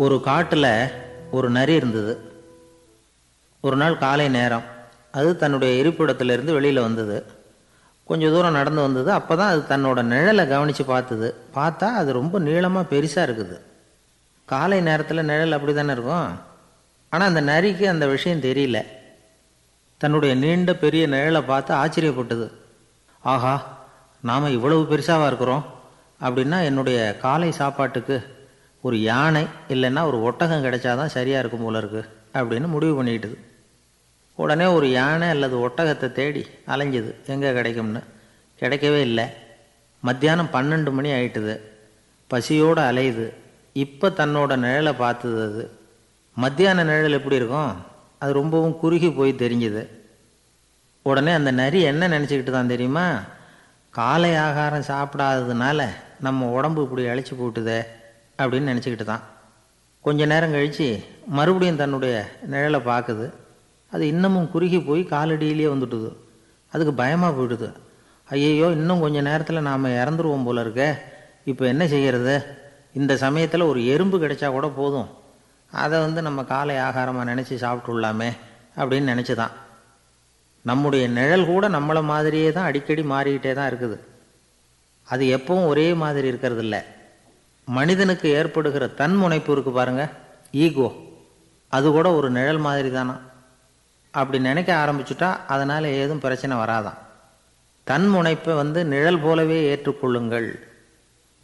ஒரு காட்டில் ஒரு நரி இருந்தது. ஒரு நாள் காலை நேரம் அது தன்னுடைய இருப்பிடத்திலிருந்து வெளியில் வந்தது. கொஞ்சம் தூரம் நடந்து வந்தது. அப்போ தான் அது தன்னோட நிழலை கவனித்து பார்த்தா அது ரொம்ப நீளமாக பெருசாக இருக்குது. காலை நேரத்தில் நிழல் அப்படி தானே இருக்கும். ஆனால் அந்த நரிக்கு அந்த விஷயம் தெரியல. தன்னுடைய நீண்ட பெரிய நிழலை பார்த்து ஆச்சரியப்பட்டது. ஆஹா, நாம் இவ்வளவு பெருசாக இருக்கிறோம் அப்படின்னா என்னுடைய காலை சாப்பாட்டுக்கு ஒரு யானை இல்லைன்னா ஒரு ஒட்டகம் கிடைச்சாதான் சரியாக இருக்கும் போல இருக்கு அப்படின்னு முடிவு பண்ணிக்கிட்டுது. உடனே ஒரு யானை அல்லது ஒட்டகத்தை தேடி அலைஞ்சுது, எங்கே கிடைக்கும்னு. கிடைக்கவே இல்லை. மத்தியானம் 12 மணி ஆயிட்டுது. பசியோடு அலையுது. இப்போ தன்னோட நிழலை பார்த்தது. அது மத்தியான நிழல் எப்படி இருக்கும், அது ரொம்பவும் குறுகி போய் தெரிஞ்சுது. உடனே அந்த நரி என்ன நினச்சிக்கிட்டு தான் தெரியுமா, காலை ஆகாரம் சாப்பிடாததுனால நம்ம உடம்பு இப்படி அழைச்சி போட்டுதே அப்படின்னு நினச்சிக்கிட்டு தான். கொஞ்ச நேரம் கழித்து மறுபடியும் தன்னுடைய நிழலை பார்க்குது. அது இன்னமும் குறுகி போய் காலடியிலேயே வந்துட்டுது. அதுக்கு பயமாக போயிடுது. ஐயையோ, இன்னும் கொஞ்சம் நேரத்தில் நாம் இறந்துருவோம் போல இருக்க. இப்போ என்ன செய்கிறது? இந்த சமயத்தில் ஒரு எறும்பு கிடைச்சா கூட போதும், அதை நம்ம காலை ஆகாரமாக நினச்சி சாப்பிட்டுள்ளாமே அப்படின்னு நினச்சி தான். நம்முடைய நிழல் கூட நம்மளை மாதிரியே தான் அடிக்கடி மாறிக்கிட்டே தான் இருக்குது. அது எப்பவும் ஒரே மாதிரி இருக்கிறது இல்லை. மனிதனுக்கு ஏற்படுகிற தன்முனைப்பு இருக்கு பாருங்க, ஈகோ, அது கூட ஒரு நிழல் மாதிரி தானா. அப்படி நினைக்க ஆரம்பிச்சுட்டா அதனால் ஏதும் பிரச்சனை வராதான். தன்முனைப்பை நிழல் போலவே ஏற்றுக்கொள்ளுங்கள்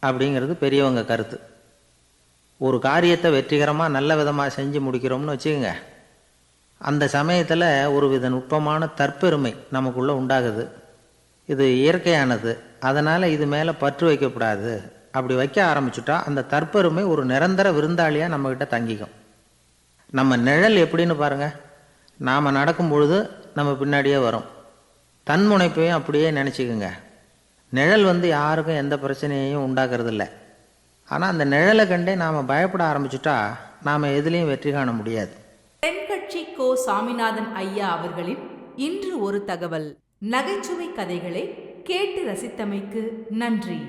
அப்படிங்கிறது பெரியவங்க கருத்து. ஒரு காரியத்தை வெற்றிகரமாக நல்ல விதமாக செஞ்சு முடிக்கிறோம்னு வச்சுக்கோங்க. அந்த சமயத்தில் ஒரு வித நுட்பமான தற்பெருமை நமக்குள்ளே உண்டாகுது. இது இயற்கையானது, அதனால் இது மேலே பற்று வைக்கக்கூடாது. அப்படி வைக்க ஆரம்பிச்சுட்டா அந்த தற்பெருமை ஒரு நிரந்தர விருந்தாளியாக நம்மக்கிட்ட தங்கிக்கும். நம்ம நிழல் எப்படின்னு பாருங்கள், நாம் நடக்கும் பொழுது நம்ம பின்னாடியே வரும். தன்முனைப்பையும் அப்படியே நினச்சிக்குங்க. நிழல் யாருக்கும் எந்த பிரச்சனையையும் உண்டாக்குறது இல்லை. ஆனால் அந்த நிழலை கண்டே நாம் பயப்பட ஆரம்பிச்சுட்டா நாம் எதுலேயும் வெற்றி காண முடியாது. தென்கட்சி கோ சாமிநாதன் ஐயா அவர்களின் இன்று ஒரு தகவல். நகைச்சுவை கதைகளை கேட்டு ரசித்தமைக்கு நன்றி.